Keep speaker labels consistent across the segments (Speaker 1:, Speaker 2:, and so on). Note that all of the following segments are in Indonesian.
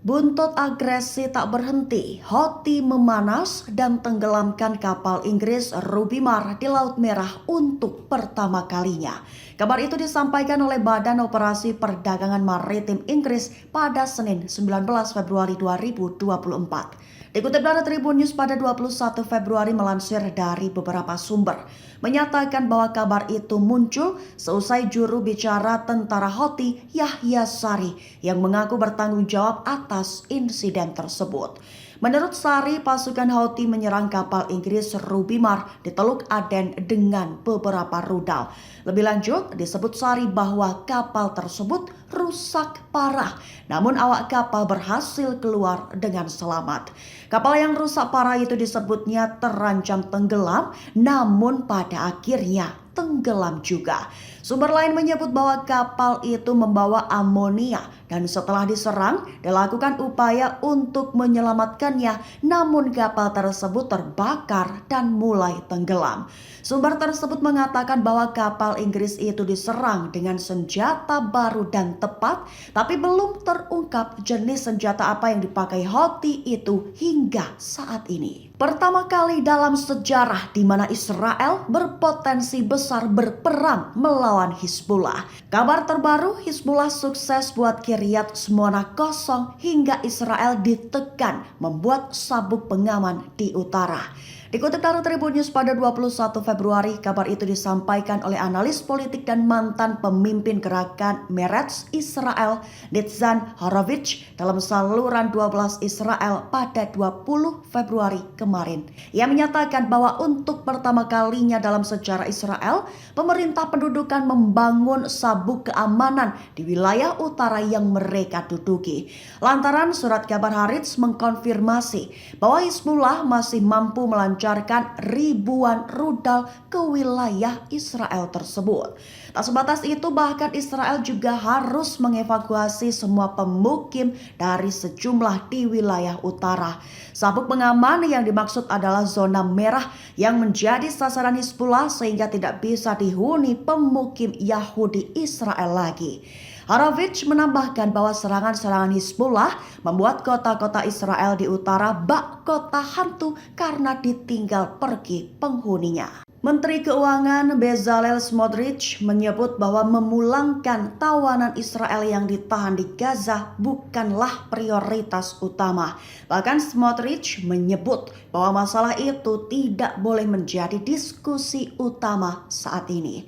Speaker 1: Buntut agresi tak berhenti, Houthi memanas dan tenggelamkan kapal Inggris Ruby Mar di Laut Merah untuk pertama kalinya. Kabar itu disampaikan oleh Badan Operasi Perdagangan Maritim Inggris pada Senin 19 Februari 2024. Dikutip dari Tribun News pada 21 Februari melansir dari beberapa sumber, menyatakan bahwa kabar itu muncul seusai juru bicara tentara Houthi Yahya Sari yang mengaku bertanggung jawab atas insiden tersebut. Menurut Sari, pasukan Houthi menyerang kapal Inggris Ruby Mar di Teluk Aden dengan beberapa rudal. Lebih lanjut, disebut Sari bahwa kapal tersebut rusak parah, namun awak kapal berhasil keluar dengan selamat. Kapal yang rusak parah itu disebutnya terancam tenggelam, namun pada akhirnya tenggelam juga. Sumber lain menyebut bahwa kapal itu membawa amonia dan setelah diserang dilakukan upaya untuk menyelamatkannya, namun kapal tersebut terbakar dan mulai tenggelam. Sumber tersebut mengatakan bahwa kapal Inggris itu diserang dengan senjata baru dan tepat, tapi belum terungkap jenis senjata apa yang dipakai Houthi itu hingga saat ini. Pertama kali dalam sejarah di mana Israel berpotensi besar berperang melawan Hizbullah. Kabar terbaru, Hizbullah sukses buat Kiryat Shmona kosong hingga Israel ditekan membuat sabuk pengaman di utara. Dikutip dari Tribun News pada 21 Februari, kabar itu disampaikan oleh analis politik dan mantan pemimpin gerakan Meretz Israel, Nitzan Horowitz, dalam saluran 12 Israel pada 20 Februari kemarin. Ia menyatakan bahwa untuk pertama kalinya dalam sejarah Israel, pemerintah pendudukan membangun sabuk keamanan di wilayah utara yang mereka duduki. Lantaran surat kabar Haaretz mengkonfirmasi bahwa Hizbullah masih mampu melancarkan ribuan rudal ke wilayah Israel tersebut. Tak sebatas itu, bahkan Israel juga harus mengevakuasi semua pemukim dari sejumlah di wilayah utara. Sabuk pengaman yang dimaksud adalah zona merah yang menjadi sasaran Hizbullah sehingga tidak bisa dihuni pemukim Yahudi Israel lagi. Horowitz menambahkan bahwa serangan-serangan Hizbullah membuat kota-kota Israel di utara bak kota hantu karena ditinggal pergi penghuninya. Menteri Keuangan Bezalel Smotrich menyebut bahwa memulangkan tawanan Israel yang ditahan di Gaza bukanlah prioritas utama. Bahkan Smotrich menyebut bahwa masalah itu tidak boleh menjadi diskusi utama saat ini.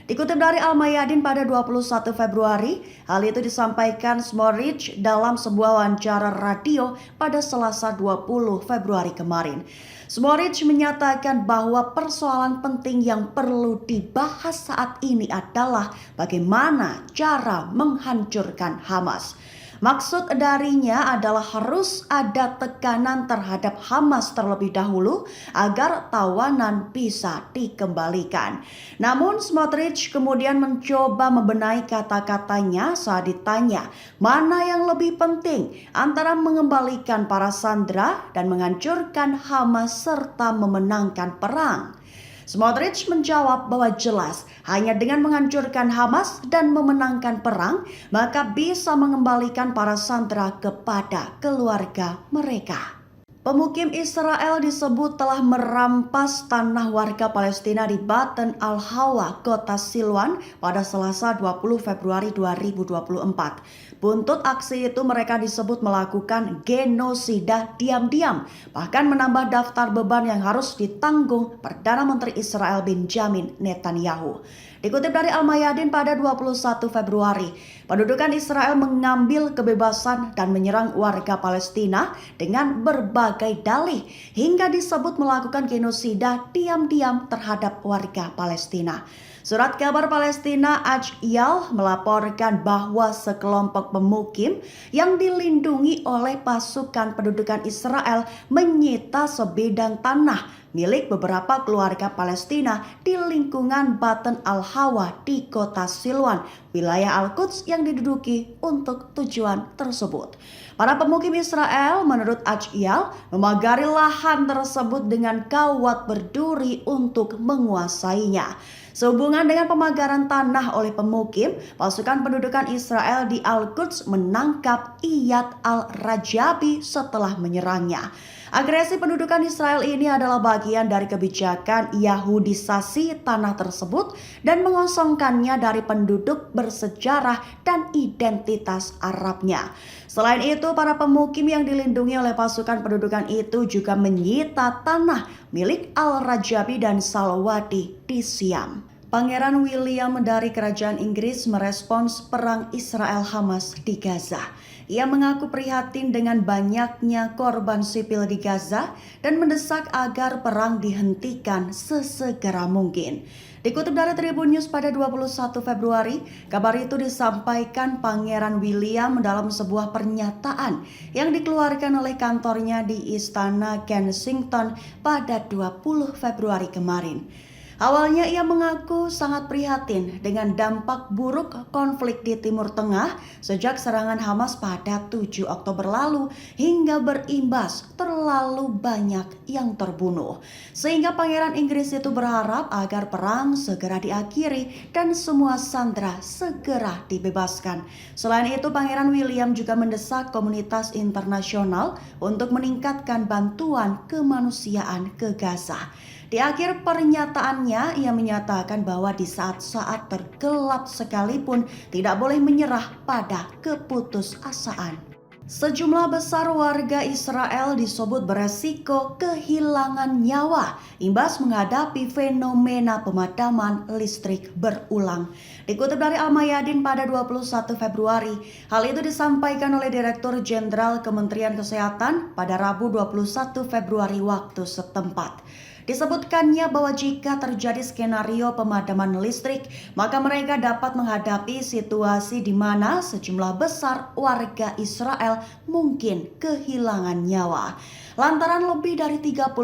Speaker 1: Dikutip dari Al-Mayadin pada 21 Februari, hal itu disampaikan Smotrich dalam sebuah wawancara radio pada Selasa 20 Februari kemarin. Smotrich menyatakan bahwa persoalan penting yang perlu dibahas saat ini adalah bagaimana cara menghancurkan Hamas. Maksud darinya adalah harus ada tekanan terhadap Hamas terlebih dahulu agar tawanan bisa dikembalikan. Namun Smotrich kemudian mencoba membenahi kata-katanya saat ditanya mana yang lebih penting antara mengembalikan para sandera dan menghancurkan Hamas serta memenangkan perang. Smotrich menjawab bahwa jelas hanya dengan menghancurkan Hamas dan memenangkan perang, maka bisa mengembalikan para sandera kepada keluarga mereka. Pemukim Israel disebut telah merampas tanah warga Palestina di Baten Al-Hawa, kota Silwan pada Selasa 20 Februari 2024. Buntut aksi itu mereka disebut melakukan genosida diam-diam, bahkan menambah daftar beban yang harus ditanggung Perdana Menteri Israel Benjamin Netanyahu. Dikutip dari Al-Mayadin pada 21 Februari, pendudukan Israel mengambil kebebasan dan menyerang warga Palestina dengan berbagai dalih hingga disebut melakukan genosida diam-diam terhadap warga Palestina. Surat kabar Palestina Al-Iyal melaporkan bahwa sekelompok pemukim yang dilindungi oleh pasukan pendudukan Israel menyita sebidang tanah milik beberapa keluarga Palestina di lingkungan Baten Al-Hawa di kota Silwan, wilayah Al-Quds yang diduduki untuk tujuan tersebut. Para pemukim Israel menurut Al-Iyal memagari lahan tersebut dengan kawat berduri untuk menguasainya. Sehubungan dengan pemagaran tanah oleh pemukim, pasukan pendudukan Israel di Al-Quds menangkap Iyad al-Rajabi setelah menyerangnya. Agresi pendudukan Israel ini adalah bagian dari kebijakan Yahudisasi tanah tersebut dan mengosongkannya dari penduduk bersejarah dan identitas Arabnya. Selain itu, para pemukim yang dilindungi oleh pasukan pendudukan itu juga menyita tanah milik Al-Rajabi dan Salwadi di Siam. Pangeran William dari Kerajaan Inggris merespons perang Israel-Hamas di Gaza. Ia mengaku prihatin dengan banyaknya korban sipil di Gaza dan mendesak agar perang dihentikan sesegera mungkin. Dikutip dari Tribun News pada 21 Februari, kabar itu disampaikan Pangeran William dalam sebuah pernyataan yang dikeluarkan oleh kantornya di Istana Kensington pada 20 Februari kemarin. Awalnya ia mengaku sangat prihatin dengan dampak buruk konflik di Timur Tengah sejak serangan Hamas pada 7 Oktober lalu hingga berimbas terlalu banyak yang terbunuh. Sehingga Pangeran Inggris itu berharap agar perang segera diakhiri dan semua sandera segera dibebaskan. Selain itu, Pangeran William juga mendesak komunitas internasional untuk meningkatkan bantuan kemanusiaan ke Gaza. Di akhir pernyataannya, ia menyatakan bahwa di saat-saat tergelap sekalipun tidak boleh menyerah pada keputusasaan. Sejumlah besar warga Israel disebut beresiko kehilangan nyawa imbas menghadapi fenomena pemadaman listrik berulang. Dikutip dari Al-Mayadin pada 21 Februari, hal itu disampaikan oleh Direktur Jenderal Kementerian Kesehatan pada Rabu 21 Februari waktu setempat. Disebutkannya bahwa jika terjadi skenario pemadaman listrik, maka mereka dapat menghadapi situasi di mana sejumlah besar warga Israel mungkin kehilangan nyawa. Lantaran lebih dari 35.000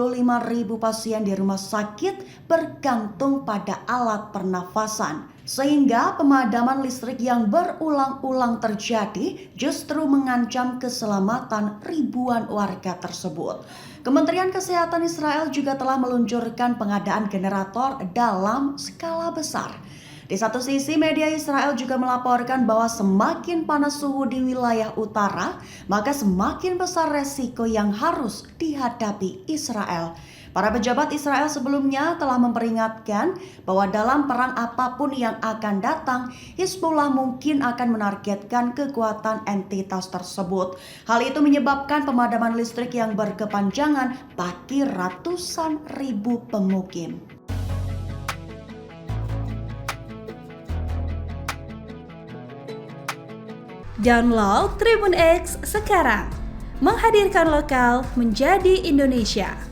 Speaker 1: pasien di rumah sakit bergantung pada alat pernafasan. Sehingga pemadaman listrik yang berulang-ulang terjadi justru mengancam keselamatan ribuan warga tersebut. Kementerian Kesehatan Israel juga telah meluncurkan pengadaan generator dalam skala besar. Di satu sisi, media Israel juga melaporkan bahwa semakin panas suhu di wilayah utara, maka semakin besar resiko yang harus dihadapi Israel. Para pejabat Israel sebelumnya telah memperingatkan bahwa dalam perang apapun yang akan datang, Hizbullah mungkin akan menargetkan kekuatan entitas tersebut. Hal itu menyebabkan pemadaman listrik yang berkepanjangan bagi ratusan ribu pemukim.
Speaker 2: Download Tribun X sekarang, menghadirkan lokal menjadi Indonesia.